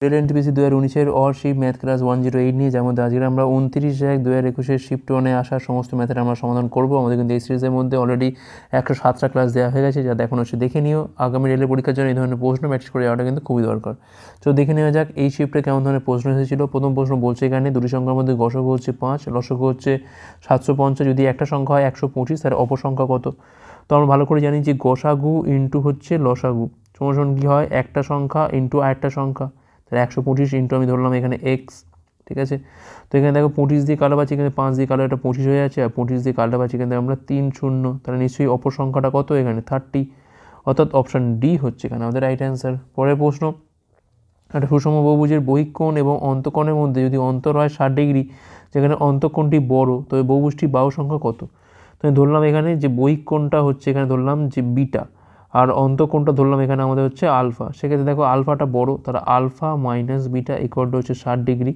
Rail NTPC 2019-এর অর shift math class 108 নিয়ে, যেমন আজকে আমরা 29/1/2021 শিফট 1-এ আসা সমস্ত ম্যাথের আমরা সমাধান করবো। আমাদের কিন্তু এই সিরিজের মধ্যে অলরেডি 107টা ক্লাস দেওয়া হয়ে গেছে, যা এখন হচ্ছে দেখে নিও। আগামী রেলের পরীক্ষার জন্য এই ধরনের প্রশ্ন প্র্যাকটিস করে যাওয়াটা কিন্তু খুবই দরকার। তো দেখে নেওয়া যাক এই শিফটে কেমন ধরনের প্রশ্ন এসেছিল। প্রথম প্রশ্ন বলছে এখানে দুটি সংখ্যার মধ্যে গসগু হচ্ছে 5, লসগু হচ্ছে 750। যদি একটা সংখ্যা হয় 125, তার অপর সংখ্যা কত? তো আমরা ভালো করে জানি যে গসাগু ইন্টু হচ্ছে লসাগু সমান কী হয়, একটা সংখ্যা ইন্টু আরেকটা সংখ্যা, তাহলে 125 ইন্টু আমি ধরলাম এখানে এক্স। ঠিক আছে, তো এখানে দেখো 25 দিয়ে কালো পাচ্ছি, এখানে 5 দিয়ে কালো, এটা 25 হয়ে যাচ্ছে, আর 25 দিয়ে কালো পাচ্ছি এখানে আমরা 3 শূন্য, তাহলে নিশ্চয়ই অপর সংখ্যাটা কত এখানে 30, অর্থাৎ অপশান ডি হচ্ছে এখানে আমাদের রাইট অ্যান্সার। পরের প্রশ্ন, একটা সুষম বহুভুজের বহিঃকোণ এবং অন্তঃকোণের মধ্যে যদি অন্তর হয় 60 ডিগ্রি, যেখানে অন্তঃকোণটি বড়, তবে বহুভুজটির বাহু সংখ্যা কত? তো আমি ধরলাম এখানে যে বহিঃকোণটা হচ্ছে এখানে ধরলাম যে বিটা, আর অন্তঃকোণটা ধরলাম এখানে আমাদের হচ্ছে আলফা। সেক্ষেত্রে দেখো আলফাটা বড়, তাহলে alpha minus beta equal to হচ্ছে 60 ডিগ্রি,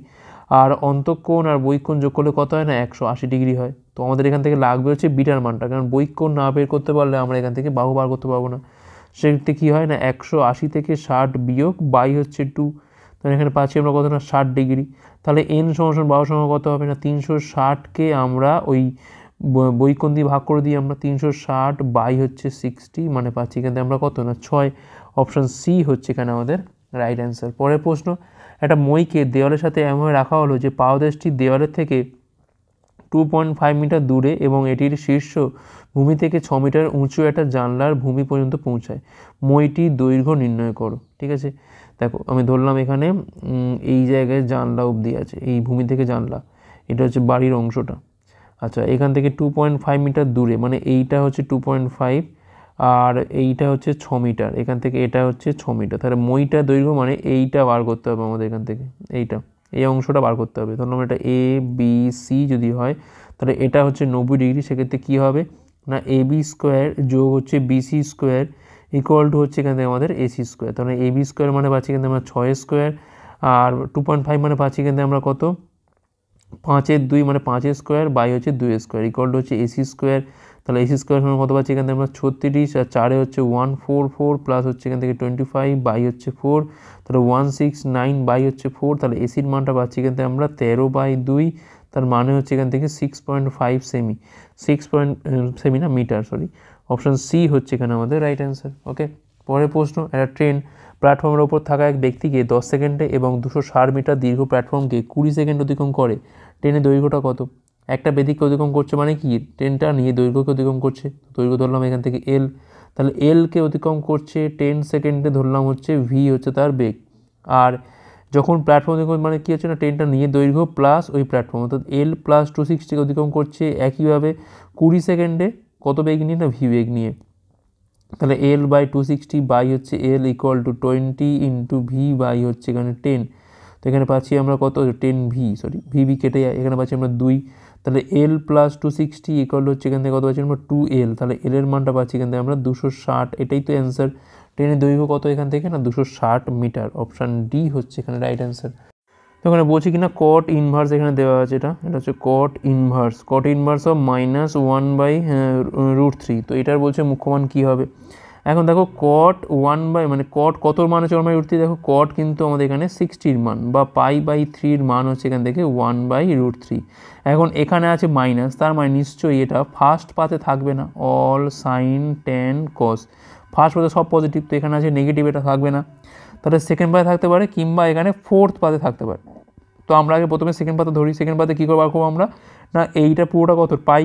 আর অন্তঃকোণ আর বহিঃকোণ যোগ করলে কত হয় না 180 ডিগ্রি হয়। তো আমাদের এখান থেকে লাগবে হচ্ছে বিটার মানটা, কারণ বহিঃকোণ না বের করতে পারলে আমরা এখান থেকে বাহু বার করতে পারবো না। সেক্ষেত্রে কী হয় না 180 থেকে 60 বিয়োগ বাই হচ্ছে 2, তাহলে এখানে পাচ্ছি আমরা কত না 60 ডিগ্রি। তাহলে এন সমান বাহু সংখ্যা কত হবে না 360কে আমরা ওই বহিঃকোণ দিয়ে ভাগ করে দিই আমরা, 360 বাই হচ্ছে 60, মানে পাচ্ছি এখান থেকে আমরা কত না 6। অপশান সি হচ্ছে এখানে আমাদের রাইট অ্যান্সার। পরের প্রশ্ন, একটা মইকে দেওয়ালের সাথে এমনভাবে রাখা হলো যে পাদদেশটি দেওয়ালের থেকে 2.5 মিটার দূরে এবং এটির শীর্ষ ভূমি থেকে 6 মিটার উঁচু একটা জানলার ভূমি পর্যন্ত পৌঁছায়। মইটির দৈর্ঘ্য নির্ণয় করো। ঠিক আছে, দেখো আমি ধরলাম এখানে এই জায়গায় জানলা অবধি আছে, এই ভূমি থেকে জানলা, এটা হচ্ছে বাড়ির অংশটা। আচ্ছা, এখান থেকে 2.5 মিটার দূরে, মানে এইটা হচ্ছে 2.5 আর এইটা হচ্ছে 6 মিটার, এখান থেকে এটা হচ্ছে 6 মিটার, তাহলে মইটা দৈর্ঘ্য মানে এইটা বার করতে হবে আমাদের এখান থেকে, এই অংশটা বার করতে হবে। ধরলাম এটা এ বি সি যদি হয়, তাহলে এটা হচ্ছে 90 ডিগ্রি। সেক্ষেত্রে কী হবে না এ বি স্কোয়ার যোগ হচ্ছে বিসি স্কোয়ার ইকুয়াল টু হচ্ছে এখান থেকে আমাদের এসি স্কোয়ার। তাহলে এ বি স্কোয়ার মানে পাচ্ছি এখান থেকে আমরা 6 স্কোয়ার, আর 2.5 মানে পাচ্ছি এখান থেকে আমরা কত 5-এর 2, মানে 5 স্কোয়ার বাই হচ্ছে 2 স্কোয়ার ইকুয়াল টু হচ্ছে এসি স্কোয়ার। তাহলে এসি স্কোয়ার সমান কত পাচ্ছি এখান থেকে আমরা 36, আর 4-এ হচ্ছে 144 প্লাস হচ্ছে এখান থেকে 25 বাই হচ্ছে 4, তাহলে 169 বাই হচ্ছে 4, তাহলে এসির মানটা পাচ্ছি এখান থেকে আমরা 13/2, তার মানে হচ্ছে এখান থেকে 6.5 সেমি, 6 সেমি না মিটার, সরি। অপশান সি হচ্ছে এখানে আমাদের রাইট অ্যান্সার। ওকে, পরের প্রশ্ন, একটা ট্রেন প্ল্যাটফর্মের ওপর থাকা এক ব্যক্তিকে 10 সেকেন্ডে এবং 260 মিটার দীর্ঘ প্ল্যাটফর্মকে 20 সেকেন্ড অতিক্রম করে। ট্রেনের দৈর্ঘ্যটা কত? একটা বেদিককে অতিক্রম করছে মানে কি ট্রেনটা নিয়ে দৈর্ঘ্যকে অতিক্রম করছে, দৈর্ঘ্য ধরলাম এখান থেকে এল, তাহলে এলকে অতিক্রম করছে 10 সেকেন্ডে, ধরলাম হচ্ছে ভি হচ্ছে তার বেগ। আর যখন প্ল্যাটফর্ম অতিক্রম মানে কী হচ্ছে না ট্রেনটা নিয়ে দৈর্ঘ্য প্লাস ওই প্ল্যাটফর্ম, অর্থাৎ এল প্লাস 260কে অতিক্রম করছে একইভাবে 20 সেকেন্ডে, কত বেগ নিয়ে না ভি বেগ নিয়ে। তাহলে এল বাই 260 বাই হচ্ছে L equal to 20 into V by হচ্ছে এখানে 10, তো এখানে পাচ্ছি আমরা কত 10 ভি, সরি ভি ভি কেটে যায়, এখানে পাচ্ছি আমরা 2, তাহলে এল প্লাস 260 ইকুয়াল হচ্ছে এখান থেকে কত পাচ্ছি আমরা 2L, তাহলে এল এর মানটা পাচ্ছি এখান থেকে আমরা 260, এটাই তো অ্যান্সার। ট্রেনের দৈর্ঘ্য কত এখান থেকে না 260 মিটার, অপশান ডি হচ্ছে এখানে রাইট অ্যান্সার। তো এখানে বলছি কিনা কট ইনভার্স এখানে দেওয়া আছে, এটা হচ্ছে কট ইনভার্স অফ -1/√3, তো এটার বলছে মুখ্যমান কী হবে। এখন দেখো কট 1 মানে কট কত মান হচ্ছে 1/√3, দেখো কট কিন্তু আমাদের এখানে 60-র মান বা π/3-র মান হচ্ছে এখান থেকে 1/√3। এখন এখানে আছে মাইনাস, তার মানে নিশ্চয়ই এটা ফার্স্ট পাতে থাকবে না, অল সাইন ট্যান কস, ফার্স্ট পাতে সব পজিটিভ, তো এখানে আছে নেগেটিভ, এটা থাকবে না। তাহলে সেকেন্ড পাতে থাকতে পারে, কিংবা এখানে ফোর্থ পাতে থাকতে পারে। তো আমরা আগে প্রথমে সেকেন্ড পাতে ধরি, সেকেন্ড পাতে কী করে বার করবো আমরা না এইটা পুরোটা কত পাই,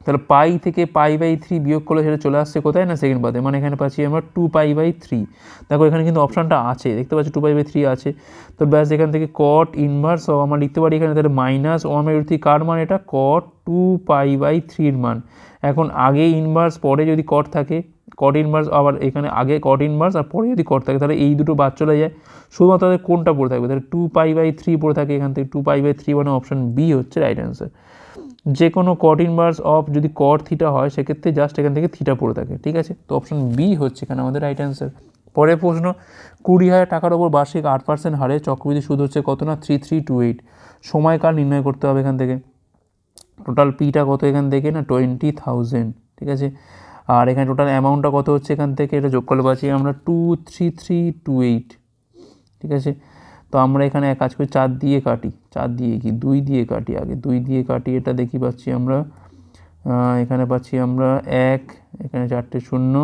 তাহলে পাই থেকে π/3 বিয়োগ করলে সেটা চলে আসছে কোথায় না সেকেন্ড পাতে, মানে এখানে পাচ্ছি আমরা 2π/3। দেখো এখানে কিন্তু অপশানটা আছে, দেখতে পাচ্ছি 2π/3 আছে। তো ব্যাস এখান থেকে কট ইনভার্স আমরা লিখতে পারি এখানে, তাহলে -1/√3 কার মান, এটা কট 2π/3-র মান। এখন আগে ইনভার্স পরে যদি কট থাকে, কট ইনভার্স আবার এখানে আগে কট ইনভার্স আর পরে যদি কট থাকে, তাহলে এই দুটো বাদ চলে যায়, শুধুমাত্র তাদের কোনটা পড়ে থাকবে, তাহলে 2π/3 পড়ে থাকে এখান থেকে, 2π/3 মানে অপশান বি হচ্ছে রাইট অ্যান্সার। যে কোনো কট ইনভার্স অফ যদি কট থিটা হয় সেক্ষেত্রে জাস্ট এখান থেকে থিটা পড়ে থাকে, ঠিক আছে। তো অপশন বি হচ্ছে এখানে আমাদের রাইট অ্যান্সার। পরের প্রশ্ন, 20,000 টাকার ওপর বার্ষিক 8% হারে চক্রবৃদ্ধি সুদ হচ্ছে কত না 3328, সময়কাল নির্ণয় করতে হবে এখান থেকে। টোটাল পিটা কত এখান থেকে না 20,000, ঠিক আছে। আর এখানে টোটাল অ্যামাউন্টটা কত হচ্ছে এখান থেকে, এটা যোগ করলে পাচ্ছি আমরা 23328, ঠিক আছে। তো আমরা এখানে এক কাজ করি 4 দিয়ে কাটি, 4 দিয়ে কি 2 দিয়ে কাটি, আগে 2 দিয়ে কাটি, এটা দেখি পাচ্ছি আমরা এখানে পাচ্ছি আমরা 1, এখানে 4টে শূন্য,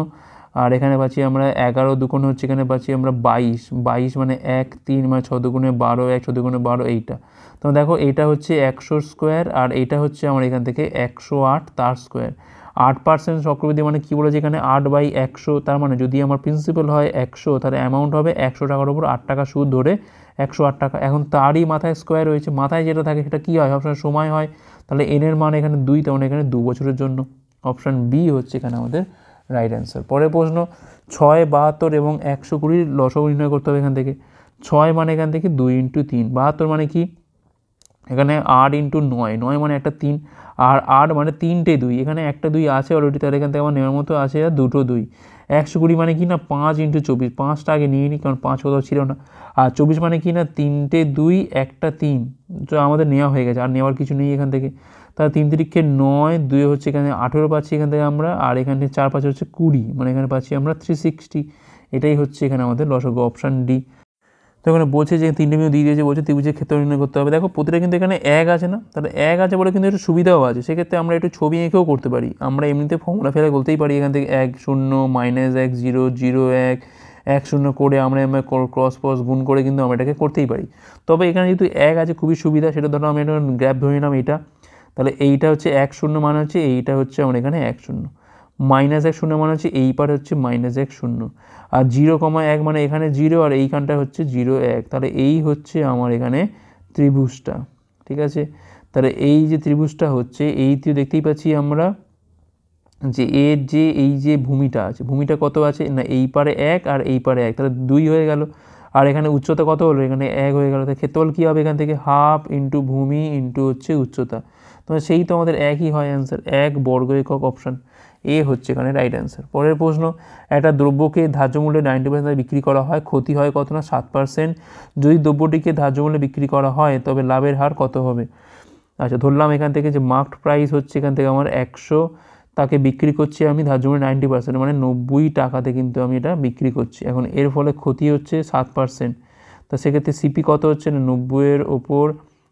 আর এখানে পাচ্ছি আমরা 11 দুগুণে হচ্ছে এখানে পাচ্ছি আমরা 22, 22 মানে 1 3 মানে 6 দুগুণে 12, 1 6 দুগুণে 12 এইটা। তো দেখো এইটা হচ্ছে 100 স্কোয়ার আর এইটা হচ্ছে আমার এখান থেকে 108 তার স্কোয়ার। 8% চক্রবৃদ্ধি মানে কী বলেছে এখানে 8/100, তার মানে যদি আমার প্রিন্সিপাল হয় 100 তাহলে অ্যামাউন্ট হবে 100 টাকার উপর 8 টাকা সুদ ধরে 108 টাকা। এখন তারই মাথায় স্কোয়ার রয়েছে, মাথায় যেটা থাকে সেটা কী হয়, সবসময় সময় হয়, তাহলে এন এর মান এখানে 2, তেমন এখানে 2 বছরের জন্য। অপশান বি হচ্ছে এখানে আমাদের রাইট অ্যান্সার। পরের প্রশ্ন 6, 72 এবং 120 লসাগু নির্ণয় করতে হবে এখান থেকে। 6 মানে এখান থেকে 2 × 3, 72 মানে কি এখানে 8 × 9, 9 মানে একটা 3, আর 8 মানে 3টে 2, এখানে একটা 2 আছে অলরেডি, তাহলে এখান থেকে আমার নেওয়ার মতো আছে আর 2টো 2। 120 মানে কি না 5 × 24, 5টা আগে নিয়ে নিই কারণ 5 কোথাও ছিল না। আর 24 মানে কি না 3টে 2 একটা 3, তো আমাদের নেওয়া হয়ে গেছে, আর নেওয়ার কিছু নেই এখান থেকে। তাহলে 3 তিরিক্ষে 9, 2 হচ্ছে এখানে 18 পাচ্ছি এখান থেকে আমরা, আর এখানে 4 5 হচ্ছে 20, মানে এখানে পাচ্ছি আমরা 360। এটাই হচ্ছে এখানে আমাদের লসাগু, অপশান ডি। তো এখানে বলছে যে 3টে বিন্দু দিয়ে দিয়েছে, বলছে ত্রিভুজের ক্ষেত্র নির্ণয় করতে হবে। দেখো প্রতিটা কিন্তু এখানে 1 আছে না, তাহলে 1 আছে বলে কিন্তু একটু সুবিধাও আছে, সেক্ষেত্রে আমরা একটু ছবি এঁকেও করতে পারি। আমরা এমনিতে ফর্মুলা ফেলে বলতেই পারি এখান থেকে 1 0 -1 0 0 1 1 0 করে আমরা ক্রস পস গুণ করে কিন্তু আমরা এটাকে করতেই পারি। তবে এখানে যেহেতু 1 আছে খুবই সুবিধা, সেটা ধরো আমি একটা গ্র্যাফ ধরে নিলাম এইটা, তাহলে এইটা হচ্ছে 1 0 মানে হচ্ছে এইটা হচ্ছে আমার এখানে 1 0, -1 0 মানে হচ্ছে এই পার হচ্ছে -1 0, আর 0,1 মানে এখানে 0 আর এইখানটা হচ্ছে 0 1, তাহলে এই হচ্ছে আমার এখানে ত্রিভুজটা। ঠিক আছে, তাহলে এই যে ত্রিভুজটা হচ্ছে এই দেখতেই পাচ্ছি আমরা যে এর যে এই যে ভূমিটা আছে, ভূমিটা কত আছে না এই পারে 1 আর এই পারে 1, তাহলে 2 হয়ে গেল, আর এখানে উচ্চতা কত হলো এখানে 1 হয়ে গেল, তাহলে ক্ষেত্রফল কী হবে এখান থেকে হাফ ইন্টু ভূমি ইন্টু হচ্ছে উচ্চতা, তো সেই তো আমাদের একই হয় অ্যান্সার, 1 বর্গ একক, অপশান এ হচ্ছে এখানে রাইট অ্যান্সার। পরের প্রশ্ন, একটা দ্রব্যকে ধার্য মূল্যে 90% বিক্রি করা হয়, ক্ষতি হয় কত না 7%, যদি দ্রব্যটিকে ধার্য মূল্যে বিক্রি করা হয় তবে লাভের হার কত হবে। আচ্ছা ধরলাম এখান থেকে যে মার্কড প্রাইস হচ্ছে এখান থেকে আমার 100, তাকে বিক্রি করছি আমি ধার্য মূল্যে 90%, মানে 90 টাকাতে কিন্তু আমি এটা বিক্রি করছি। এখন এর ফলে ক্ষতি হচ্ছে 7%, তা সেক্ষেত্রে সিপি কত হচ্ছে না 90-এর ওপর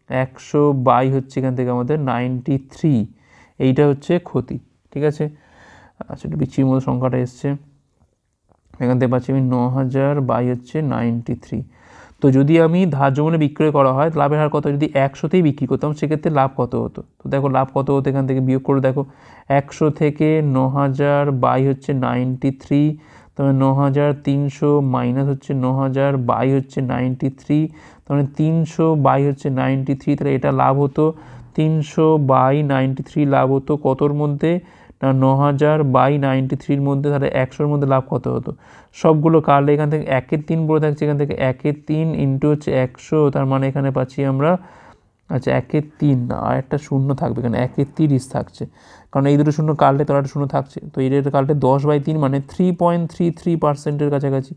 100 হচ্ছে এখান থেকে আমাদের 93, এইটা হচ্ছে ক্ষতি। ঠিক আছে, আচ্ছা একটু বিচ্ছির মতো সংখ্যাটা এসছে, এখান থেকে পাচ্ছি আমি 9000 হচ্ছে 93। তো যদি আমি ধার্য মূল্যে বিক্রয় করা হয় লাভের হার কত, যদি 100তেই বিক্রি করতাম সেক্ষেত্রে লাভ কত হতো। তো দেখো লাভ কত হতো এখান থেকে বিয়োগ করে দেখো, 100 থেকে 9000 হচ্ছে 93, তবে 9300 মাইনাস হচ্ছে 9000 হচ্ছে 93, তাহলে 300 হচ্ছে 93, তাহলে এটা লাভ হতো 300/93 লাভ হতো কতর মধ্যে না 9000/93 মধ্যে, তাহলে 100-র মধ্যে লাভ কত হতো। সবগুলো কাটলে এখান থেকে 1/3 পড়ে থাকছে, এখান থেকে 1/3 ইন্টু হচ্ছে 100, তার মানে এখানে পাচ্ছি আমরা আচ্ছা 1/3 না আর একটা শূন্য থাকবে এখানে 1/30 থাকছে, কারণ এই দুটো শূন্য কাটলে তো একটা শূন্য থাকছে, তো এই রেট কাটলে 10/3 মানে 3.33%-এর কাছাকাছি।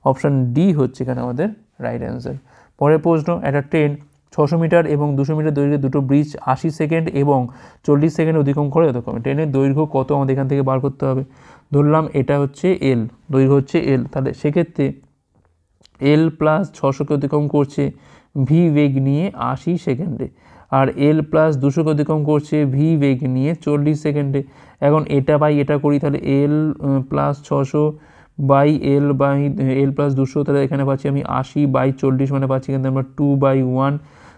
অপশান ডি হচ্ছে এখানে আমাদের রাইট অ্যান্সার। পরের প্রশ্ন, একটা ট্রেন 600 মিটার এবং 200 মিটার দৈর্ঘ্যে দুটো ব্রিজ 80 সেকেন্ড এবং 40 সেকেন্ড অতিক্রম করে যথাক্রমে, ট্রেনের দৈর্ঘ্য কত আমাদের এখান থেকে বার করতে হবে। ধরলাম এটা হচ্ছে এল, দৈর্ঘ্য হচ্ছে এল, তাহলে সেক্ষেত্রে এল প্লাস 600কে অতিক্রম করছে ভি বেগ নিয়ে 80 সেকেন্ডে, আর এল প্লাস 200কে অতিক্রম করছে ভি বেগ নিয়ে 40 সেকেন্ডে। এখন এটা বাই এটা করি, তাহলে এল প্লাস 600 বাই এল প্লাস 200, তাহলে এখানে পাচ্ছি আমি 80/40, মানে পাচ্ছি এখান থেকে আমরা 2/1,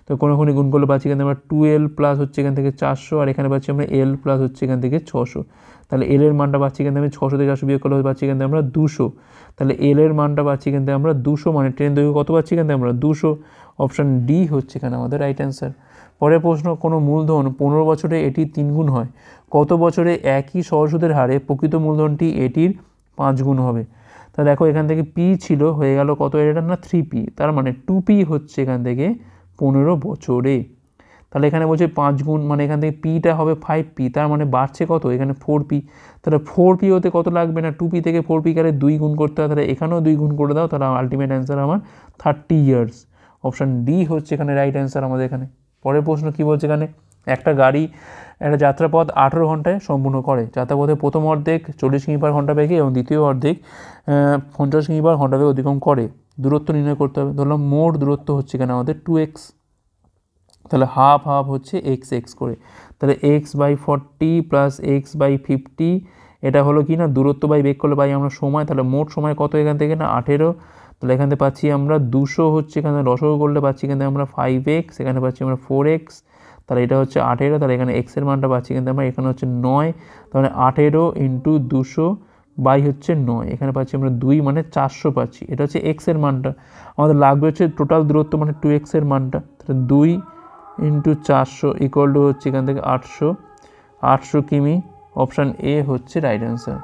তো কোনোখানে গুণ করলে পাচ্ছি এখান থেকে আমরা 2L প্লাস হচ্ছে এখান থেকে 400, আর এখানে পাচ্ছি আমরা এল প্লাস হচ্ছে এখান থেকে 600, তাহলে এল এর মানটা পাচ্ছি এখান থেকে আমি 600 থেকে 400 বিয়োগ করলে পাচ্ছি এখান থেকে আমরা 200, তাহলে এল এর মানটা পাচ্ছি এখান থেকে আমরা 200, মানে ট্রেন দৈর্ঘ্য কত পাচ্ছি এখান থেকে আমরা 200। অপশান ডি হচ্ছে এখানে আমাদের রাইট অ্যান্সার। পরের প্রশ্ন, কোনো মূলধন 15 বছরে এটির 3 গুণ হয়, কত বছরে একই সহজ-সুদের হারে প্রকৃত মূলধনটি এটির 5 গুণ হবে। তা দেখো এখান থেকে পি ছিল হয়ে গেল কত, এটা না 3p, তার মানে 2p হচ্ছে এখান থেকে 15 বছরে। তাহলে এখানে বলছে 5 গুণ, মানে এখান থেকে পিটা হবে 5p, তার মানে বাড়ছে কত এখানে 4p, তাহলে 4p হতে কত লাগবে না 2p থেকে 4p কারে 2 গুণ করতে হয়, তাহলে এখানেও 2 গুণ করে দাও, তাহলে আলটিমেট অ্যান্সার আমার 30 ইয়ার্স। অপশান ডি হচ্ছে এখানে রাইট অ্যান্সার আমাদের এখানে। পরের প্রশ্ন কী বলছে এখানে, একটা গাড়ি একটা যাত্রাপথ 18 ঘন্টায় সম্পূর্ণ করে, যাত্রাপথের প্রথম অর্ধেক 40 কিমি/ঘন্টা বেগে এবং দ্বিতীয় অর্ধেক 50 কিমি/ঘন্টা বেগে অতিক্রম করে, দূরত্ব নির্ণয় করতে হবে। ধরলাম মোট দূরত্ব হচ্ছে এখানে আমাদের 2x, তাহলে হাফ হাফ হচ্ছে এক্স এক্স করে, তাহলে x/40 প্লাস x/50, এটা হলো কি না দূরত্ব বাই বেগ করলে বাই আমরা সময়, তাহলে মোট সময় কত এখান থেকে না 18, তাহলে এখান থেকে পাচ্ছি আমরা 200 হচ্ছে এখানে লসাগু করলে পাচ্ছি এখান থেকে আমরা 5x, এখানে পাচ্ছি আমরা 4x, তাহলে এটা হচ্ছে 18, তাহলে এখানে x এর মানটা পাচ্ছি কিন্তু আমরা এখানে হচ্ছে 9, তাহলে 18 ইন্টু 200 বাই হচ্ছে 9, এখানে পাচ্ছি আমরা 2 মানে 400 পাচ্ছি, এটা হচ্ছে x এর মানটা। আমাদের লাগবে হচ্ছে টোটাল দূরত্ব মানে 2x এর মানটা, তাহলে 2 ইন্টু 400 ইকুয়াল টু হচ্ছে এখান থেকে 800 কিমি, অপশান এ হচ্ছে রাইট অ্যান্সার।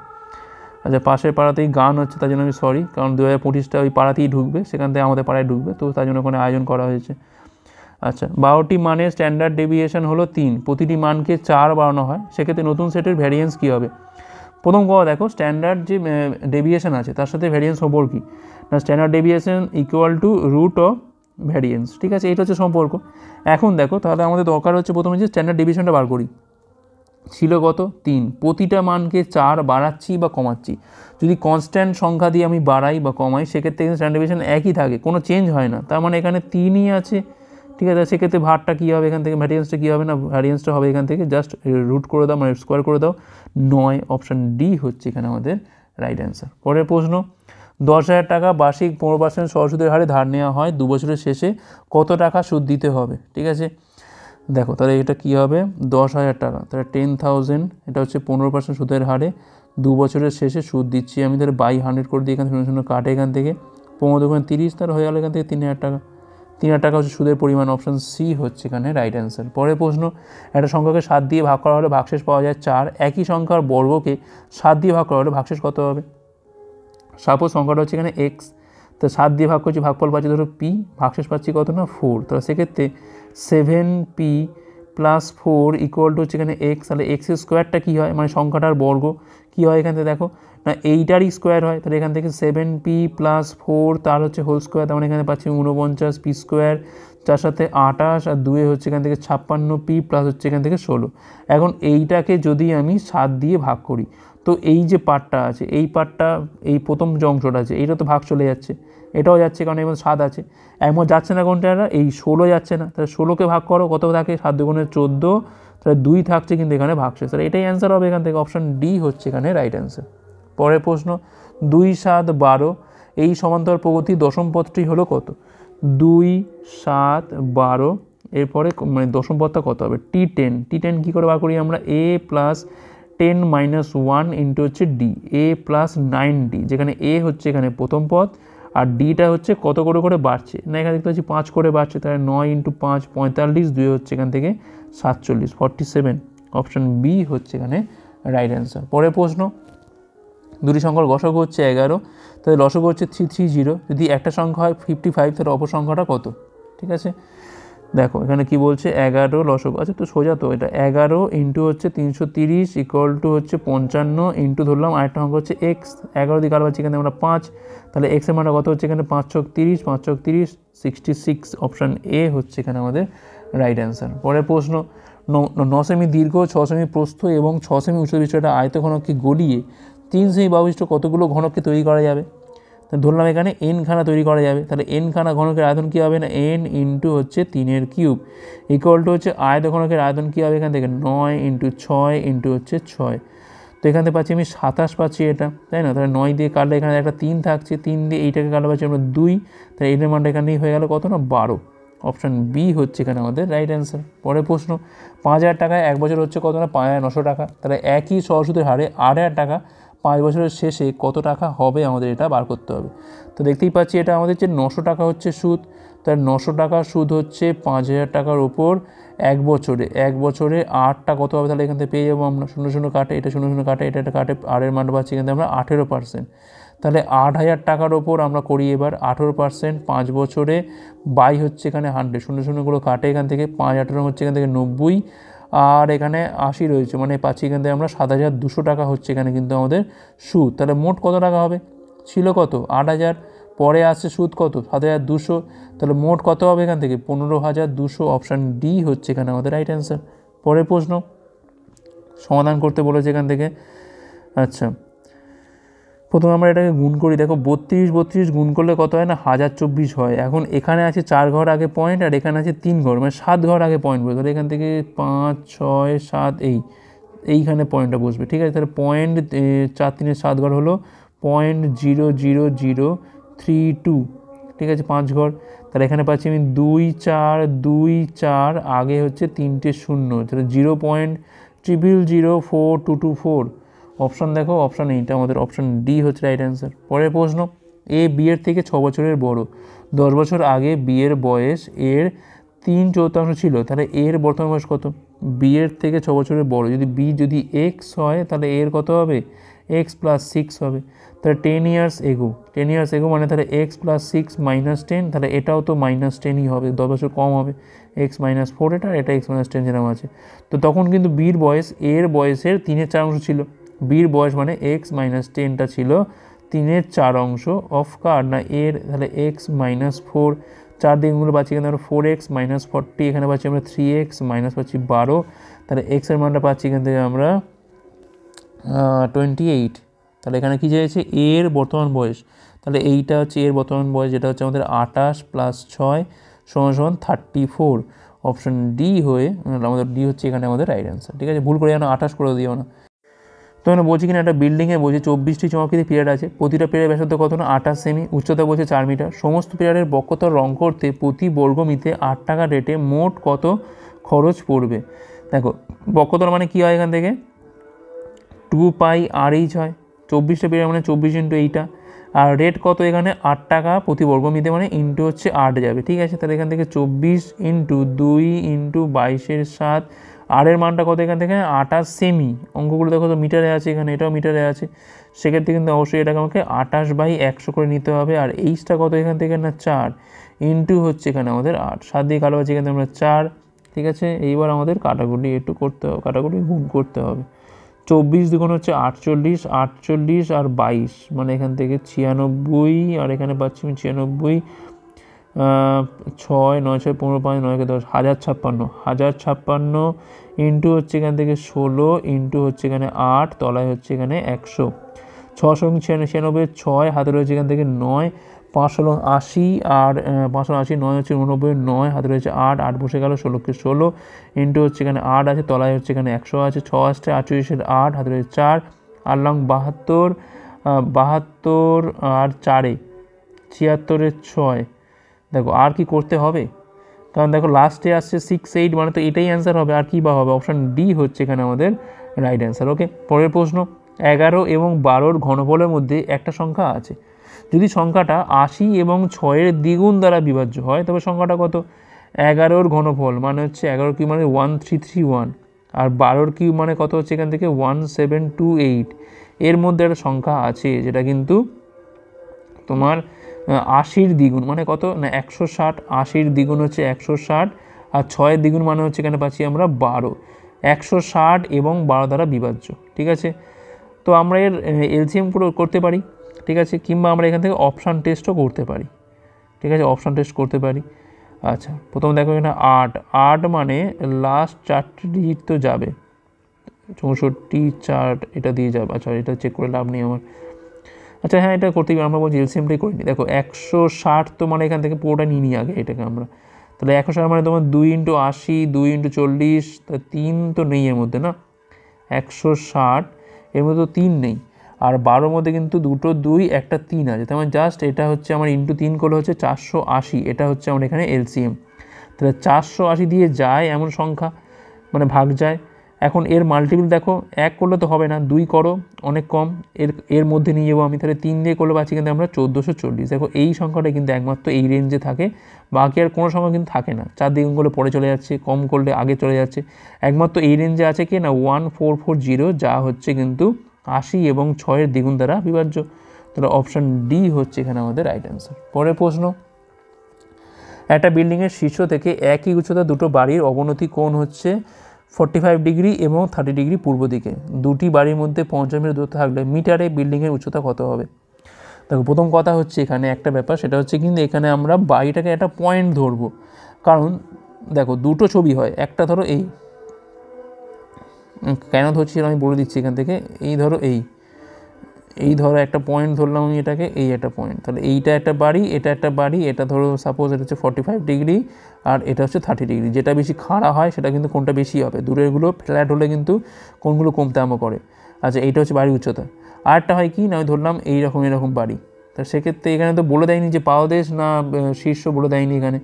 আচ্ছা, পাশের পাড়াতেই গান হচ্ছে, তার জন্য আমি সরি, কারণ 2025টা ওই পাড়াতেই ঢুকবে, সেখান থেকে আমাদের পাড়ায় ঢুকবে, তো তার জন্য ওখানে আয়োজন করা হয়েছে। আচ্ছা, 12টি মানের স্ট্যান্ডার্ড ডেভিয়েশন হলো 3, প্রতিটি মানকে 4 বাড়ানো হয়, সেক্ষেত্রে নতুন সেটের ভ্যারিয়েন্স কী হবে? প্রথম কথা দেখো, স্ট্যান্ডার্ড যে ডেভিয়েশন আছে তার সাথে ভ্যারিয়েন্স সম্পর্ক কী না, standard deviation equal to root of variance, ঠিক আছে, এটা হচ্ছে সম্পর্ক। এখন দেখো, তাহলে আমাদের দরকার হচ্ছে প্রথমে যে স্ট্যান্ডার্ড ডেভিয়েশনটা বার করি। ছিল কত? 3, প্রতিটা মানকে 4 বাড়াচ্ছি বা কমাচ্ছি। যদি কনস্ট্যান্ট সংখ্যা দিয়ে আমি বাড়াই বা কমাই, সেক্ষেত্রে কিন্তু স্ট্যান্ডার্ড ডেভিয়েশন একই থাকে, কোনো চেঞ্জ হয় না, তার মানে এখানে 3ই আছে, ঠিক আছে। সেক্ষেত্রে ভারটা কী হবে এখান থেকে, ভ্যারিয়েন্সটা কী হবে না, ভ্যারিয়েন্সটা হবে এখান থেকে জাস্ট রুট করে দাও, মানে স্কোয়ার করে দাও, 9, অপশান ডি হচ্ছে এখানে আমাদের রাইট অ্যান্সার। পরের প্রশ্ন, 10,000 টাকা বার্ষিক 15% সহসুদের হারে ধার নেওয়া হয়, 2 বছরের শেষে কত টাকা সুদ দিতে হবে? ঠিক আছে, দেখো তাহলে এটা কী হবে, 10,000 টাকা, তাহলে 10,000, এটা হচ্ছে 15% সুদের হারে 2 বছরের শেষে সুদ দিচ্ছি আমি, তাহলে বাই 100 করে দিই, এখান থেকে 0 কাটে এখান থেকে 15×30, তাহলে হয়ে গেল এখান থেকে 3,000 টাকা। 3,000 টাকা হচ্ছে সুদের পরিমাণ, অপশান সি হচ্ছে এখানে রাইট অ্যান্সার। পরের প্রশ্ন, একটা সংখ্যাকে 7 দিয়ে ভাগ করা হলে ভাগশেষ পাওয়া যায় 4, একই সংখ্যার বর্গকে 7 দিয়ে ভাগ করা হলে ভাগশেষ কত হবে? সাপোজ সংখ্যাটা হচ্ছে এখানে এক্স, তো 7 দিয়ে ভাগ করছি, ভাগফল পাচ্ছি ধরো পি, ভাগশেষ পাচ্ছি কত না 4, তাহলে সেক্ষেত্রে 7p প্লাস 4 ইকুয়াল টু হচ্ছে এখানে এক্স, তাহলে এক্সের স্কোয়ারটা কী হয়, মানে সংখ্যাটার বর্গ কী হয় এখান থেকে দেখো না, এইটারই স্কোয়ার হয়, তাহলে এখান থেকে 7p প্লাস 4 তার হচ্ছে হোল স্কোয়ার, তার মানে এখানে পাচ্ছি 49p স্কোয়ার, যার সাথে 28 আর 2 হচ্ছে এখান থেকে 56p প্লাস হচ্ছে এখান থেকে 16। এখন এইটাকে যদি আমি 7 দিয়ে ভাগ করি, তো এই যে পার্টটা আছে, এই পার্টটা, এই প্রথম যে অংশটা আছে, এইটা তো ভাগ চলে যাচ্ছে, এটাও যাচ্ছে, কারণ এবার 7 আছে, একমত যাচ্ছে না কোনটা, এই 16 যাচ্ছে না, তাহলে 16কে ভাগ করো, কত থাকে, 7 দুগুণে 14, তাহলে 2 থাকছে কিন্তু এখানে ভাগশেষ, তাহলে এটাই অ্যান্সার হবে এখান থেকে, অপশান ডি হচ্ছে এখানে রাইট অ্যান্সার। পরের প্রশ্ন, 2, 7, 12, এই সমান্তরাল প্রগতি দশম পদটি হলো কত? 2, 7, 12, এরপরে মানে দশম পদটা কত হবে? T10, T10 কী করে বার করি আমরা, a প্লাস 10 - 1 ইন্টু হচ্ছে ডি, a প্লাস 9d, যেখানে a হচ্ছে এখানে প্রথম পদ আর ডিটা হচ্ছে কত করে করে বাড়ছে না, এখানে দেখতে পাচ্ছি 5 করে বাড়ছে, তাহলে 9 ইন্টু 5 45, 2 হচ্ছে এখান থেকে 47, 47, অপশান বি হচ্ছে এখানে রাইট অ্যান্সার। পরের প্রশ্ন, দুটি সংখ্যার গসাগু হচ্ছে 11, তাহলে লসাগু হচ্ছে 330, যদি একটা সংখ্যা হয় 55, তাহলে অপর সংখ্যাটা কত? ঠিক আছে, দেখো এখানে কি বলছে, 11 লসাগু, আচ্ছা তো সোজা তো, এটা 11 ইন্টু হচ্ছে 330 ইকুয়াল টু হচ্ছে 55 ইন্টু ধরলাম আরেকটা সংখ্যা হচ্ছে এক্স, 11 দিয়ে কাটবাচ্ছি এখানে আমরা 5, তাহলে এক্সের মানটা কত হচ্ছে এখানে 5 × 30, 5 × 30, 66, অপশান এ হচ্ছে এখানে আমাদের রাইট অ্যান্সার। পরের প্রশ্ন, 9 সেমি দীর্ঘ, 6 সেমি প্রস্থ এবং 6 সেমি উচ্চ বিশিষ্ট আয়তঘনককে গলিয়ে 3 সেমি বাহুবিশিষ্ট কতগুলো ঘনককে তৈরি করা যাবে? ধরলাম এখানে এন খানা তৈরি করা যাবে, তাহলে এন খানা ঘনকের আয়তন কী হবে না, এন ইন্টু হচ্ছে 3 কিউব ইকুয়াল টু হচ্ছে আয়ত ঘনকের আয়তন কী হবে এখান থেকে 9 ইন্টু 6 ইন্টু হচ্ছে 6, তো এখান থেকে পাচ্ছি আমি 27 পাচ্ছি এটা, তাই না, তাহলে 9 দিয়ে কাটলে এখানে একটা 3 থাকছে, 3 দিয়ে এইটাকে কাটলে পাচ্ছি আমরা 2, তাহলে এনের মানটা এখানেই হয়ে গেল কত না 12, অপশান বি হচ্ছে এখানে আমাদের রাইট অ্যান্সার। পরের প্রশ্ন, 5,000 টাকায় 1 বছর হচ্ছে কত না 5,900 টাকা, তাহলে একই সহসুদের হারে 8,000 টাকা 5 বছরের শেষে কত টাকা হবে আমাদের এটা বার করতে হবে। তো দেখতেই পাচ্ছি এটা আমাদের যে 900 টাকা হচ্ছে সুদ, তার 900 টাকার সুদ হচ্ছে 5,000 টাকার ওপর 1 বছরে, 1 বছরে 8টা কত হবে, তাহলে এখান থেকে পেয়ে যাবো আমরা, 0 কাটে, এটা 0 কাটে, এটা কাটে, আর এর মান পাচ্ছি এখান থেকে আমরা 18%, তাহলে 8,000 টাকার ওপর আমরা করি এবার 18%, 5 বছরে বাই হচ্ছে এখানে 100, 0গুলো কাটে এখান থেকে, 5 18 হচ্ছে এখান থেকে 90, আর এখানে 80 রয়েছে, মানে পাচ্ছি এখান থেকে আমরা 7,200 টাকা হচ্ছে এখানে কিন্তু আমাদের সুদ, তাহলে মোট কত টাকা হবে, ছিল কত 8,000, পরে আসছে সুদ কত 7,200, তাহলে মোট কত হবে এখান থেকে 15,200, অপশান ডি হচ্ছে এখানে আমাদের রাইট অ্যান্সার। পরের প্রশ্ন, সমাধান করতে বলেছে এখান থেকে, আচ্ছা প্রথমে আমরা এটাকে গুণ করি। দেখো 32 গুণ করলে কত হয় না 1024 হয়। এখন এখানে আছে 4 ঘর আগে পয়েন্ট আর এখানে আছে 3 ঘর, মানে 7 ঘর আগে পয়েন্ট বসবে। তাহলে এখান থেকে 5 6 7 এইখানে পয়েন্টটা বসবে, ঠিক আছে। তাহলে পয়েন্ট 4 3 7 ঘর হলো 0.00032, ঠিক আছে, 5 ঘর। তাহলে এখানে পাচ্ছি আমি 2 4 2 4, আগে হচ্ছে 3টে শূন্য, তাহলে 0.00042224। অপশান দেখো, অপশান এইটা আমাদের অপশান ডি হচ্ছে রাইট অ্যান্সার। পরের প্রশ্ন, এ বি এর থেকে 6 বছরের বড়। 10 বছর আগে বি এর বয়স এর 3/4 ছিল, তাহলে এর বর্তমান বয়স কত? বি এর থেকে 6 বছরের বড়, যদি বি যদি এক্স হয় তাহলে এর কত হবে? এক্স প্লাস 6 হবে। তাহলে 10 ইয়ার্স এগো, 10 ইয়ার্স এগো মানে তাহলে এক্স প্লাস 6 মাইনাস 10, তাহলে এটাও তো মাইনাস 10ই হবে, 10 বছর কম হবে। এক্স মাইনাস 4 এটা এক্স মাইনাস 10 যেরকম আছে। তো তখন কিন্তু বির বয়স এর বয়সের 3/4 ছিল। বির বয়স মানে এক্স মাইনাস 10টা ছিল 3/4 অফ কার না এর, তাহলে এক্স মাইনাস 4, 4 দিকগুলো পাচ্ছি এখানে আমরা 4x মাইনাস 40, এখানে পাচ্ছি আমরা 3x মাইনাস পাচ্ছি 12, তাহলে এক্সের মানটা পাচ্ছি এখান থেকে আমরা 28। তাহলে এখানে কী চেয়েছে? এর বর্তমান বয়স, তাহলে এইটা হচ্ছে এর বর্তমান বয়স, যেটা হচ্ছে আমাদের 28 + 6 = 34। অপশন ডি হয়ে আমাদের ডি হচ্ছে এখানে আমাদের রাইট অ্যান্সার, ঠিক আছে। ভুল করে যেন 28 করে দিও না। তো আমরা বলছি কিনা একটা বিল্ডিংয়ে বলছি 24টি চমকৃতি পিলার আছে, প্রতিটা পিলারের ব্যাসার্ধ কত না 28 সেমি, উচ্চতা বলছে 4 মিটার। সমস্ত পিলারের বক্রতল রং করতে প্রতি বর্গমিতে 8 টাকা রেটে মোট কত খরচ পড়বে? দেখো বক্রতল মানে কী হয়, এখান থেকে 2πr/h হয়, 24টা পিলার মানে 24 × এইটা, আর রেট কত এখানে 8 টাকা প্রতি বর্গমিতে, মানে ইন্টু হচ্ছে 8 যাবে, ঠিক আছে। তাহলে এখান থেকে 24 × 2 × 22/7, আর এর মানটা কত এখান থেকে 28 সেমি। অঙ্কগুলো দেখো তো মিটারে আছে, এখানে এটাও মিটারে আছে, সেক্ষেত্রে কিন্তু অবশ্যই এটাকে আমাকে 28/100 করে নিতে হবে। আর এইচটা কত এখান থেকে না 4, ইন্টু হচ্ছে এখানে আমাদের 8, 7 দিয়ে কালো আছে এখানে আমরা 4, ঠিক আছে। এইবার আমাদের কাটাকুটি একটু করতে হবে, কাটাকুটি গুণ করতে হবে। 24 দুগুণ হচ্ছে 48, 48 আর 22 মানে এখান থেকে 96, আর এখানে পাচ্ছি আমি 96, 6 9 6 15 5 9 10, 1056, 1056 ইন্টু হচ্ছে এখান থেকে 16, ইন্টু হচ্ছে এখানে 8, তলায় হচ্ছে এখানে 100, 696, 6 হাতে রয়েছে এখান থেকে 9, 5 হলো 80, আর 580, 9 হচ্ছে 89, 9 হাতে রয়েছে 8, 8 বসে গেল, 16কে 16 ইন্টু হচ্ছে এখানে 8 আছে, তলায় হচ্ছে এখানে 100 আছে, 6 আসছে 48, 8 হাতে রয়েছে 4, 8 লং 72, 72 আর 4 76, 6। দেখো আর কি করতে হবে, কারণ দেখো লাস্টে আসছে 6 8, মানে তো এটাই অ্যান্সার হবে, আর কি বা হবে? অপশান ডি হচ্ছে এখানে আমাদের রাইট অ্যান্সার। ওকে, পরের প্রশ্ন, 11 এবং 12-র ঘনফলের মধ্যে একটা সংখ্যা আছে, যদি সংখ্যাটা 80 এবং 6-এর দ্বিগুণ দ্বারা বিভাজ্য হয় তবে সংখ্যাটা কত? 11-র ঘনফল মানে হচ্ছে 11 কিউব মানে 1331, আর 12-র কিউব মানে কত হচ্ছে এখান থেকে 1728। এর মধ্যে একটা সংখ্যা আছে যেটা কিন্তু তোমার 80-র দ্বিগুণ মানে কত না 160, 80-র দ্বিগুণ হচ্ছে 160, আর 6-এর দ্বিগুণ মানে হচ্ছে এখানে পাচ্ছি আমরা 12, 160 এবং 12 দ্বারা বিভাজ্য, ঠিক আছে। তো আমরা এর এলসিএম করতে পারি, ঠিক আছে, কিংবা আমরা এখান থেকে অপশান টেস্টও করতে পারি, ঠিক আছে, অপশান টেস্ট করতে পারি। আচ্ছা প্রথমে দেখো এখানে 8, 8 মানে লাস্ট 4টি ডিজিট তো যাবে, 64 4 এটা দিয়ে যাবে। আচ্ছা এটা চেক করে লাভ নেই আমার। আচ্ছা হ্যাঁ এটা করতেই পারি, আমরা বলছি এলসিএমটাই করে নিই। দেখো 160 তো মানে এখান থেকে পুরোটা নিয়ে নিই আগে এটাকে আমরা, তাহলে 160 মানে তোমার 2 × 80, 2 × 40, তা 3 তো নেই এর মধ্যে না, 160 এর মধ্যে তো 3 নেই, আর 12-র মধ্যে কিন্তু দুটো 2 একটা 3 আছে, তার মানে জাস্ট এটা হচ্ছে আমার ইন্টু 3 করলে হচ্ছে 480, এটা হচ্ছে আমার এখানে এলসিএম। তাহলে 480 দিয়ে যায় এমন সংখ্যা মানে ভাগ যায়। এখন এর মাল্টিপল দেখো 1 করলে তো হবে না, 2 করো অনেক কম, এর মধ্যে নিয়ে যাবো আমি, তাহলে 3 দিয়ে করলে পাচ্ছি কিন্তু আমরা 1440। দেখো এই সংখ্যাটা কিন্তু একমাত্র এই রেঞ্জে থাকে, বাকি আর কোনো সংখ্যা কিন্তু থাকে না, 4 দ্বিগুণ করলে পরে চলে যাচ্ছে, কম করলে আগে চলে যাচ্ছে, একমাত্র এই রেঞ্জে আছে কি না 1440, যা হচ্ছে কিন্তু 80 এবং 6-এর দ্বিগুণ দ্বারা বিভাজ্য। তাহলে অপশান ডি হচ্ছে এখানে আমাদের রাইট অ্যান্সার। পরের প্রশ্ন, একটা বিল্ডিংয়ের শীর্ষ থেকে একই উচ্চতা দুটো বাড়ির অবনতি কোণ হচ্ছে 45 ডিগ্রি এবং 30 ডিগ্রি পূর্ব দিকে, দুটি বাড়ির মধ্যে 50 মিটার দূরত্ব থাকলে মিটারে বিল্ডিংয়ের উচ্চতা কত হবে? দেখো প্রথম কথা হচ্ছে এখানে একটা ব্যাপার, সেটা হচ্ছে কিন্তু এখানে আমরা বাড়িটাকে একটা পয়েন্ট ধরবো, কারণ দেখো দুটো ছবি হয়, একটা ধরো এই, কেন ধরছি আমি বলে দিচ্ছি এখান থেকে, এই ধরো এই ধরো একটা পয়েন্ট ধরলাম আমি এটাকে, এই একটা পয়েন্ট, তাহলে এইটা একটা বাড়ি, এটা একটা বাড়ি, এটা ধরো সাপোজ এটা হচ্ছে 45 ডিগ্রি আর এটা হচ্ছে 30 ডিগ্রি। যেটা বেশি খাড়া হয় সেটা কিন্তু কোনটা বেশি হবে, দূরেরগুলো ফ্ল্যাট হলে কিন্তু কোনগুলো কমতে আরম্ভ করে। আচ্ছা, এইটা হচ্ছে বাড়ির উচ্চতা। আরেকটা হয় কি না, আমি ধরলাম এরকম বাড়ি, তা সেক্ষেত্রে এখানে তো বলে দেয়নি যে পাদদেশ না শীর্ষ, বলে দেয়নি এখানে।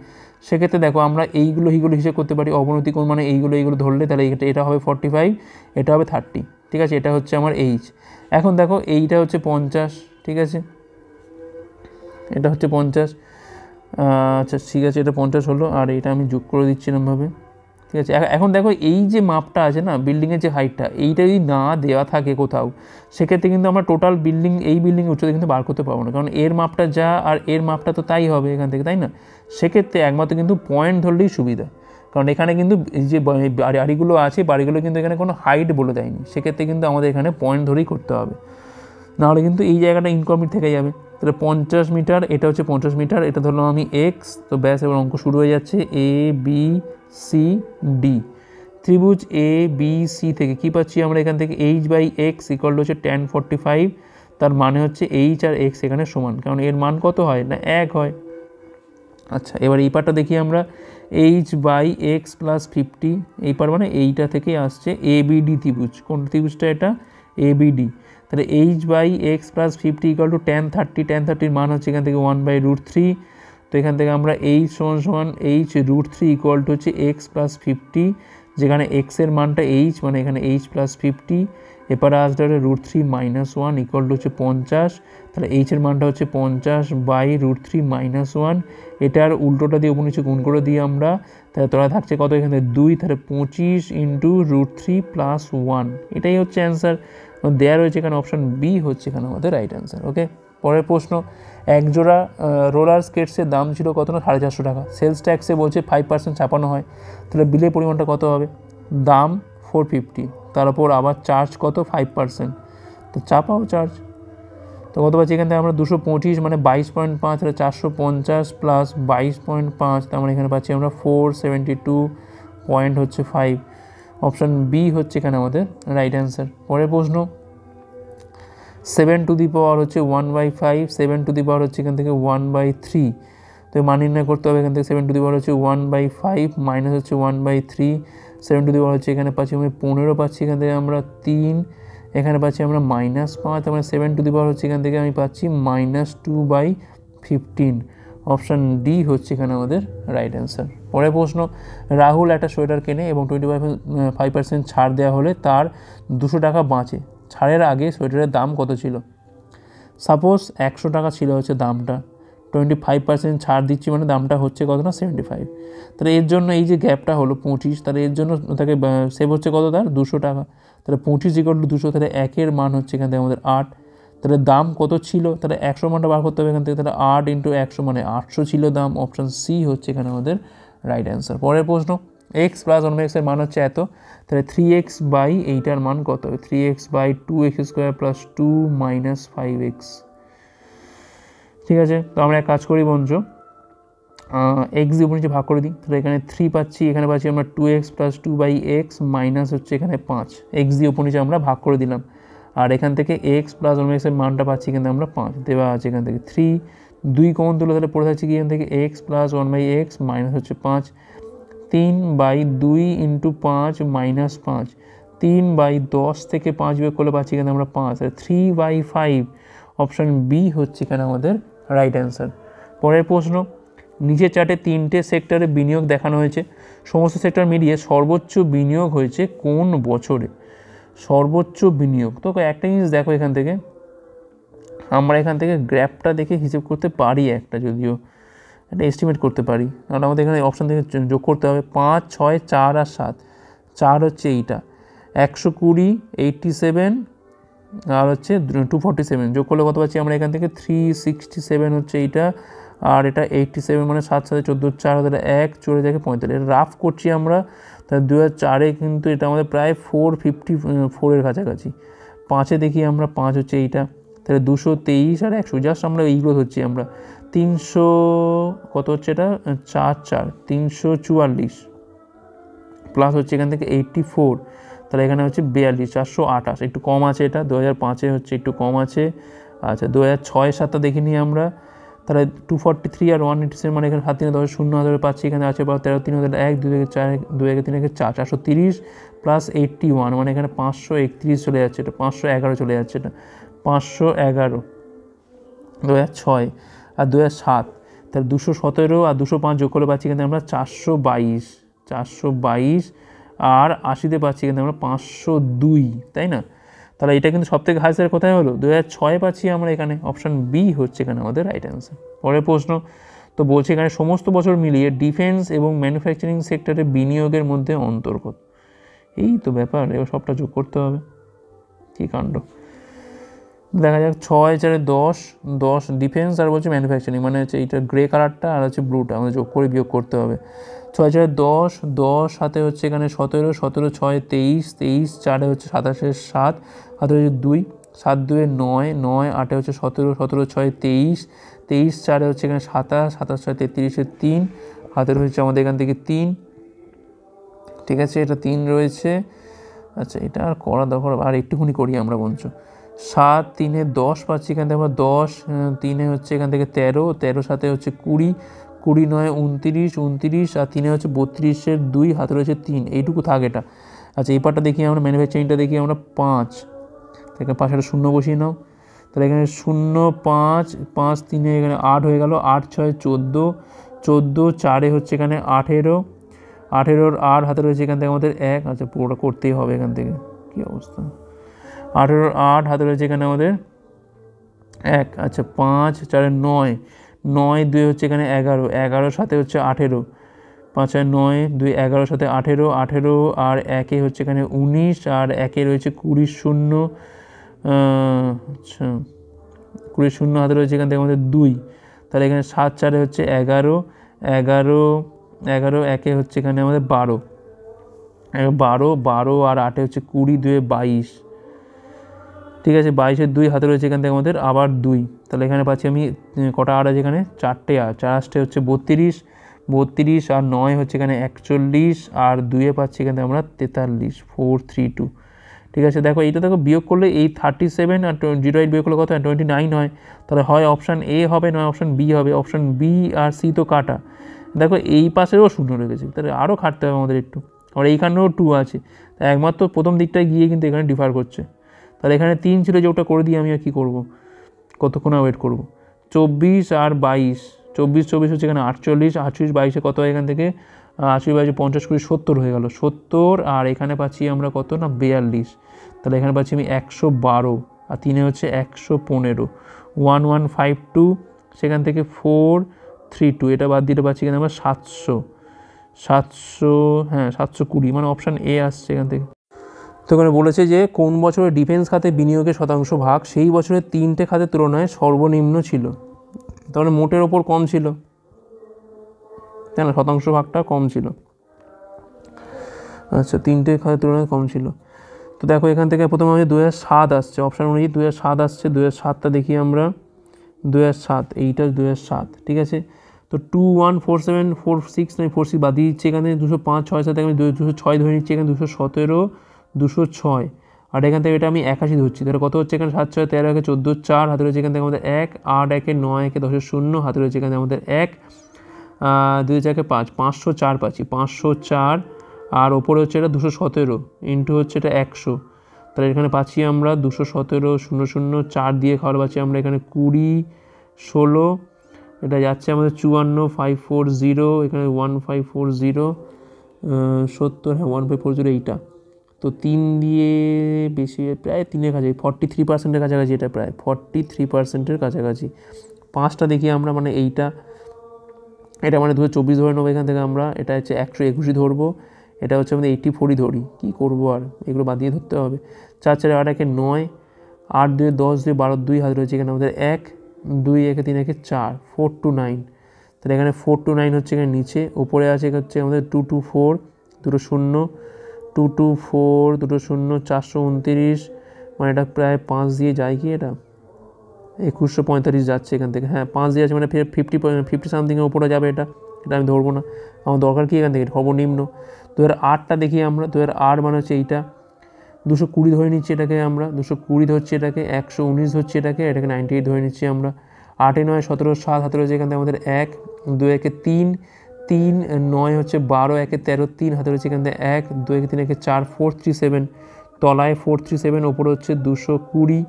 সেক্ষেত্রে দেখো আমরা এইগুলো হিসেব করতে পারি, অবনতি কোণ মানে এইগুলো ধরলে, তাহলে এটা হবে 45, এটা হবে 30, ঠিক আছে, এটা হচ্ছে আমার এইচ। এখন দেখো এইটা হচ্ছে 50, ঠিক আছে, এটা হচ্ছে 50, আচ্ছা ঠিক আছে, এটা 50 হলো, আর এটা আমি যোগ করে দিচ্ছি এরকমভাবে, ঠিক আছে। এখন দেখো এই যে মাপটা আছে না, বিল্ডিংয়ের যে হাইটটা, এইটা যদি না দেওয়া থাকে কোথাও, সেক্ষেত্রে কিন্তু আমরা টোটাল এই বিল্ডিংয়ের উচ্চতা কিন্তু বার করতে পারবো না, কারণ এর মাপটা যা আর এর মাপটা তো তাই হবে এখান থেকে, তাই না? সেক্ষেত্রে একমাত্র কিন্তু পয়েন্ট ধরলেই সুবিধা, কারণ এখানে কিন্তু এই যে বাড়িগুলো আছে, বাড়িগুলো কিন্তু এখানে কোনো হাইট বলে দেয়নি, সেক্ষেত্রে কিন্তু আমাদের এখানে পয়েন্ট ধরেই করতে হবে, নাহলে কিন্তু এই জায়গাটা ইনকমপ্লিট থেকে যাবে। তাহলে 50 মিটার, এটা হচ্ছে 50 মিটার, এটা ধরলাম আমি এক্স, তো ব্যাস এবার অঙ্ক শুরু হয়ে যাচ্ছে। এ বি সি ডি, ত্রিভুজ এ বি সি থেকে কী পাচ্ছি আমরা এখান থেকে, h by x equal to হচ্ছে tan 45, তার মানে হচ্ছে এইচ আর এক্স এখানে সমান, কারণ এর মান কত হয় না 1 হয়। আচ্ছা, এবার এই পার্টটা দেখি আমরা, এইচ বাই এক্স প্লাস 50, এই পার মানে এইটা থেকে আসছে এবিডি ত্রিভুজ, কোন ত্রিভুজটা এটা, এবিডি। তাহলে h by x plus 50 equal to tan 30, tan 30 মান হচ্ছে এখান থেকে 1/√3, তো এখান থেকে আমরা এইচ সমান h√3 ইকুয়াল টু হচ্ছে এক্স প্লাস 50, যেখানে এক্সের মানটা এইচ, মানে এখানে এইচ প্লাস 50, এপারে আসলে √3 - 1 ইকুয়াল টু হচ্ছে 50, তাহলে এইচের মানটা হচ্ছে 50/√3 - 1, এটার উল্টোটা দিয়ে উপর নিচে গুণ করে দিই আমরা, তাহলে তোরা থাকছে কত এখানে 2, তাহলে 25 × √3 + 1, এটাই হচ্ছে অ্যান্সার। দেওয়া রয়েছে এখানে অপশান বি হচ্ছে এখানে আমাদের রাইট অ্যান্সার। ওকে, পরের প্রশ্ন, এক জোড়া রোলার স্কেটসের দাম ছিল কত না 450 টাকা, সেলস ট্যাক্সে বলছে 5% ছাপানো হয়, তাহলে বিলের পরিমাণটা কত হবে, দাম 450, তার উপর আবার চার্জ কত 5%, তো চাপাও চার্জ, তো কত পাচ্ছি এখান থেকে আমরা 225 মানে 22.5, তাহলে 450 প্লাস 22.5, তার মানে এখানে পাচ্ছি আমরা 472.5, অপশান বি হচ্ছে এখানে আমাদের রাইট অ্যান্সার। পরের প্রশ্ন, 7 টু দি পাওয়ার হচ্ছে 1/5, 7 টু দি পাওয়ার হচ্ছে এখান থেকে 1/3, তো মান নির্ণয় করতে হবে এখান থেকে, 7 টু দি পাওয়ার হচ্ছে 1/5 মাইনাস হচ্ছে 1/3, 7 টু দি পাওয়ার হচ্ছে এখানে পাচ্ছি আমি 15 পাচ্ছি, এখান থেকে আমরা 3, এখানে পাচ্ছি আমরা -5, তার মানে 7 টু দি পাওয়ার হচ্ছে এখান থেকে আমি পাচ্ছি -2/15, অপশান ডি হচ্ছে এখানে আমাদের রাইট অ্যান্সার। পরের প্রশ্ন, রাহুল একটা সোয়েটার কেনে এবং 25% ছাড় দেওয়া হলে তার 200 টাকা বাঁচে, ছাড়ের আগে সোয়েটারের দাম কত ছিল? সাপোজ 100 টাকা ছিল হচ্ছে দামটা, 25% ছাড় দিচ্ছি মানে দামটা হচ্ছে কত না 75, তাহলে এর জন্য এই যে গ্যাপটা হলো 25, তাহলে এর জন্য তাকে সেভ হচ্ছে কত তার 200 টাকা, তাহলে 25 = 200, তাহলে 1-এর মান হচ্ছে এখান থেকে আমাদের 8, তাহলে দাম কত ছিল, তাহলে 100 মানটা বার করতে হবে এখান থেকে, তাহলে 8 × 100 মানে 800 ছিল দাম, অপশান সি হচ্ছে এখানে আমাদের রাইট অ্যান্সার। পরের প্রশ্ন, এক্স প্লাস 1x এর মান হচ্ছে এত, তাহলে 3x বাই এইটার মান কত হবে, 3x by 2x² plus 2 - 5x, ঠিক আছে। তো আমরা এক কাজ করি বন্ধু, এক্স দিয়ে উপর নিচে ভাগ করে দিই, তাহলে এখানে 3 পাচ্ছি, এখানে পাচ্ছি আমরা 2x প্লাস 2/x মাইনাস হচ্ছে এখানে 5, এক্স দিয়ে উপর নিচে আমরা ভাগ করে দিলাম, আর এখান থেকে এক্স প্লাস 1x এর মানটা পাচ্ছি কিন্তু আমরা 5 দেওয়া আছে, এখান থেকে 3 2 কমন তুলে তাহলে পড়ে থাকছে কি এখান থেকে এক্স প্লাস 1/x মাইনাস হচ্ছে 5, 3/2 × 5 - 5, 3/10 থেকে 5 বিয়োগ করলে পাচ্ছি এখানে আমরা 5, 3/5, অপশান বি হচ্ছে এখানে আমাদের রাইট অ্যান্সার। পরের প্রশ্ন, নিচের চার্টে 3টে সেক্টরে বিনিয়োগ দেখানো হয়েছে, সমস্ত সেক্টর মিলিয়ে সর্বোচ্চ বিনিয়োগ হয়েছে কোন বছরে, সর্বোচ্চ বিনিয়োগ, তো একটা জিনিস দেখো এখান থেকে আমরা এখান থেকে গ্র্যাফটা দেখে হিসেব করতে পারি, একটা যদিও একটা এস্টিমেট করতে পারি, কারণ আমাদের এখানে অপশান থেকে যোগ করতে হবে 5, 6, 4 আর 7, 4 হচ্ছে এইটা 120, 87 আর হচ্ছে 247, যোগ করলে কত পাচ্ছি আমরা এখান থেকে 367 হচ্ছে এইটা, আর এটা 87 মানে 7 7 14 4 তাহলে 1 চলে যাকে 45, এটা রাফ করছি আমরা, তাহলে 2004-এ কিন্তু এটা আমাদের প্রায় 454-এর কাছাকাছি, 5-এ দেখি আমরা 5 হচ্ছে এইটা, তাহলে 223 আর 100, জাস্ট আমরা এইগুলো হচ্ছে আমরা 300 কত হচ্ছে এটা 4 344 প্লাস হচ্ছে এখান থেকে 84, তাহলে এখানে হচ্ছে 42, 428, একটু কম আছে এটা। 2005-এ হচ্ছে একটু কম আছে। আচ্ছা 2006-7টা দেখে নিই আমরা। তাহলে 243 আর 187 মানে এখানে 7 3 10 0 হাজারে পাচ্ছি। এখানে আছে 13 3 1 2 4 2 3 4 430 প্লাস 81 মানে এখানে 531 চলে যাচ্ছে, এটা 511 চলে যাচ্ছে, এটা 511 2006 আর 2007। তাহলে 217 আর 205 যোগ করে পাচ্ছি কিন্তু আমরা 422 আর 80-তে পাচ্ছি কিন্তু আমরা 502, তাই না? তাহলে এটা কিন্তু সব থেকে হাইস্ট কোথায় হলো? 2006 পাচ্ছি আমরা এখানে। অপশান বি হচ্ছে এখানে আমাদের রাইট অ্যান্সার। পরের প্রশ্ন তো বলছে এখানে সমস্ত বছর মিলিয়ে ডিফেন্স এবং ম্যানুফ্যাকচারিং সেক্টরে বিনিয়োগের মধ্যে অন্তর্গত। এই তো ব্যাপার, এবার সবটা যোগ করতে হবে। কী কাণ্ড! দেখা যাক 6 4 10 10 ডিফেন্স আর বলছে ম্যানুফ্যাকচারিং, মানে হচ্ছে এইটা গ্রে কালারটা আর হচ্ছে ব্লুটা আমাদের যোগ করে বিয়োগ করতে হবে। 6 4 10 10 সাথে হচ্ছে এখানে 17 17 6 23 23 4 হচ্ছে 27 7 হাতে হচ্ছে 2 7 2 9 9 8 হচ্ছে 17 17 6 23 23 4 হচ্ছে এখানে 27 27 6 33 3 হাতের হচ্ছে আমাদের এখান থেকে 3, ঠিক আছে, এটা 3 রয়েছে। আচ্ছা এটা আর করা দরকার, আর একটুখানি করি আমরা বঞ্চ। 7 3 10 পাচ্ছি এখান থেকে আমরা 10, 3 হচ্ছে এখান থেকে 13 13 সাথে হচ্ছে 20 20 9 29 29 আর 3 হচ্ছে 32-এর 2 হাতে রয়েছে 3, এইটুকু থাক এটা। আচ্ছা এই পার্টটা দেখি আমরা, ম্যানুফ্যাকচারিংটা দেখি আমরা 5, এখানে 5 একটা 0 বসিয়ে নাও। তাহলে এখানে 0 5 5 3 এখানে 8 হয়ে গেল, 8 6 14 14 4 হচ্ছে এখানে 18 18 আর হাতে রয়েছে এখান থেকে আমাদের 1। আচ্ছা পুরোটা করতেই হবে এখান থেকে, কী অবস্থা! 18 8 হাতে রয়েছে এখানে আমাদের 1। আচ্ছা 5 4 9 9 2 হচ্ছে এখানে 11 11 সাথে হচ্ছে 18 5 আর 9 2 11 সাথে 18 18 আর 1 হচ্ছে এখানে 19 আর 1 রয়েছে 20 0। আচ্ছা 20 0 হাতে রয়েছে এখান থেকে আমাদের 2। তাহলে এখানে 7 4 হচ্ছে 11 11 11 1 হচ্ছে এখানে আমাদের 12 12 12 আর 8 হচ্ছে 20 2 22, ঠিক আছে। 22-এর 2 হাতে রয়েছে এখান থেকে আমাদের আবার 2। তাহলে এখানে পাচ্ছি আমি কটা 8 আছে এখানে? 4টে 8, 4 8 হচ্ছে 32 32 আর 9 হচ্ছে এখানে 41 আর 2-এ পাচ্ছি এখানে আমরা 43 432, ঠিক আছে। দেখো এইটা দেখো বিয়োগ করলে এই 37 আর 08 বিয়োগ করলে কত হয়? 29 হয়। তাহলে হয় অপশান এ হবে, নয় অপশান বি হবে। অপশান বি আর সি তো কাটা। দেখো এই পাশেও 0 রেখেছে, তাহলে আরও খাটতে হবে আমাদের একটু। আর এইখানেও 2 আছে, তাই একমাত্র প্রথম দিকটায় গিয়ে কিন্তু এখানে ডিফার করছে। তাহলে এখানে 3 ছিল, যে ওটা করে দিয়ে আমি আর কী করবো, কতক্ষণ ওয়েট করবো। 24 আর 22, 24 24 হচ্ছে এখানে 48 48 22-এ কত হয় এখান থেকে? 80 22 50 20 70 হয়ে গেল, 70 আর এখানে পাচ্ছি আমরা কত না 42। তাহলে এখানে পাচ্ছি আমি 112 আর 3-এ হচ্ছে 115 1152, সেখান থেকে 432 এটা বাদ দিতে পারছি এখানে আমরা 700 হ্যাঁ 720, মানে অপশান এ আসছে এখান থেকে। তো এখানে বলেছে যে কোন বছরে ডিফেন্স খাতে বিনিয়োগের শতাংশ ভাগ সেই বছরের 3টে খাতের তুলনায় সর্বনিম্ন ছিল। তাহলে মোটের ওপর কম ছিল, তাই না? শতাংশ ভাগটা কম ছিল। আচ্ছা 3টে খাতের তুলনায় কম ছিল। তো দেখো এখান থেকে প্রথমে আমাদের 2007 আসছে, অপশান অনুযায়ী 2007 আসছে। 2007টা দেখি আমরা, 2007 এইটা 2007, ঠিক আছে। তো 2147 46 নয় 46 বাদ দিয়ে দিচ্ছে, এখানে 205 6 সাথে আমি 206 ধরে নিচ্ছি, এখানে 217 206 আর এখান থেকে এটা আমি 81 ধরছি। তাহলে কত হচ্ছে এখানে? 7 6 13 14 4 হাতে রয়েছে এখান থেকে আমাদের 1 8 1 9 1 10 0 হাতে রয়েছে এখানে আমাদের 1 2 4 5 504 পাচ্ছি, 504 আর ওপরে হচ্ছে এটা 217 ইন্টু হচ্ছে এটা 100। তাহলে এখানে পাচ্ছি আমরা 217 0 0 4 দিয়ে খাওয়ার পাচ্ছি আমরা এখানে 20 16, এটা যাচ্ছে আমাদের 54 540, এখানে 1540 70, হ্যাঁ 1540 এইটা। তো 3 দিয়ে বেশি প্রায় 3-এর কাছে 43%-এর কাছাকাছি, এটা প্রায় 43%-এর কাছাকাছি। 5টা দেখি আমরা, মানে এইটা এটা মানে 2024 ধরে নেবো এখান থেকে আমরা, এটা হচ্ছে 121 ধরবো, এটা হচ্ছে আমাদের 84 ধরি। কী করবো আর, এগুলো বাদ দিয়ে ধরতে হবে। 4 4 8 1 9 8 2 10 2 12 2 হাতে রয়েছে এখানে আমাদের 1 2 1 3 1 4 429। তাহলে এখানে 429 হচ্ছে এখানে নিচে, ওপরে আছে হচ্ছে আমাদের 224 দুটো 0 224 দুটো 0 429, মানে এটা প্রায় 5 দিয়ে যায় কি, এটা 2145 যাচ্ছে এখান থেকে। হ্যাঁ 5 দিয়ে আছে, মানে 50 সামথিংয়ের উপরে যাবে এটা, এটা আমি ধরবো না, আমার দরকার কি এখান থেকে সর্বনিম্ন। 2008টা দেখি আমরা, 2008 মানে হচ্ছে এইটা, 220 ধরে নিচ্ছি এটাকে আমরা, 220 ধরছি এটাকে, 119 ধরছি এটাকে 98 ধরে নিচ্ছি আমরা। 8 9 17 7 হাতে রয়েছে এখান থেকে আমাদের 1, 2 1 3, 3 9 হচ্ছে 12, 1 13, 3 হাতে রয়েছে এখান থেকে 1, 2 1 3 1 4, 437 তলায় 437, ওপরে হচ্ছে 220,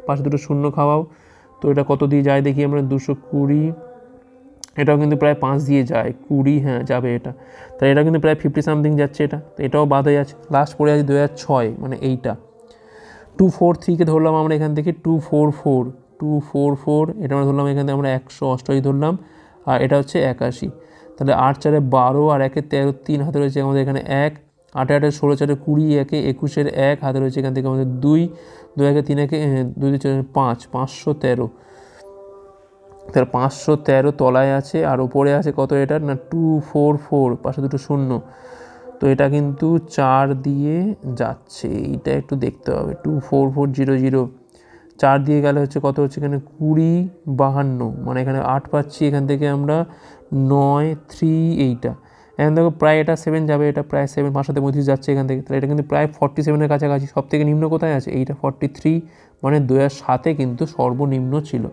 পাশে দুটো শূন্য খাওয়াও। তো এটা কত দিয়ে যায় দেখি আমরা, 220, এটাও কিন্তু প্রায় 5 দিয়ে যায়, 20, হ্যাঁ যাবে এটা। তাই এটা কিন্তু প্রায় 50 সামথিং যাচ্ছে এটা, তো এটাও বাদ হয়ে যাচ্ছে। লাস্ট পড়ে আছে 2006, মানে এইটা 243কে ধরলাম আমরা এখান থেকে, 244, এটা আমরা ধরলাম এখান থেকে আমরা 188 ধরলাম, আর এটা হচ্ছে 81। তাহলে 8 4 12, আর 1 13, 3 হাতে রয়েছে আমাদের এখানে 1, 8 8 16 4 20, 1 21 1 হাতে রয়েছে এখান থেকে আমাদের 2, 2 1 3 1 2 4 5, 513। তাহলে 513 তলায় আছে, আর ওপরে আছে কত এটার না 244, পাশে দুটো শূন্য। তো এটা কিন্তু 4 দিয়ে যাচ্ছে, এইটা একটু দেখতে হবে। 24400 4 দিয়ে গেলে হচ্ছে কত হচ্ছে এখানে 20 52, মানে এখানে 8 পাচ্ছি এখান থেকে আমরা 9 3, এইটা এখান থেকে প্রায় এটা 7 যাবে, এটা প্রায় 7, 5 সাথে 35 যাচ্ছে এখান থেকে। তাহলে এটা কিন্তু প্রায় 47-এর কাছাকাছি। সব থেকে নিম্ন কোথায় আছে, এইটা 43, মানে 2007 কিন্তু সর্বনিম্ন ছিল।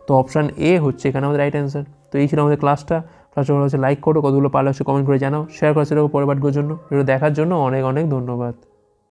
তো অপশান এ হচ্ছে এখানে আমাদের রাইট অ্যান্সার। তো এই ছিল আমাদের ক্লাসটা ভালো হচ্ছে লাইক করো, কতগুলো পারলে হচ্ছে কমেন্ট করে জানাও, শেয়ার করো সেটা পরের পাঠগুলোর জন্য। ভিডিও দেখার জন্য অনেক অনেক ধন্যবাদ।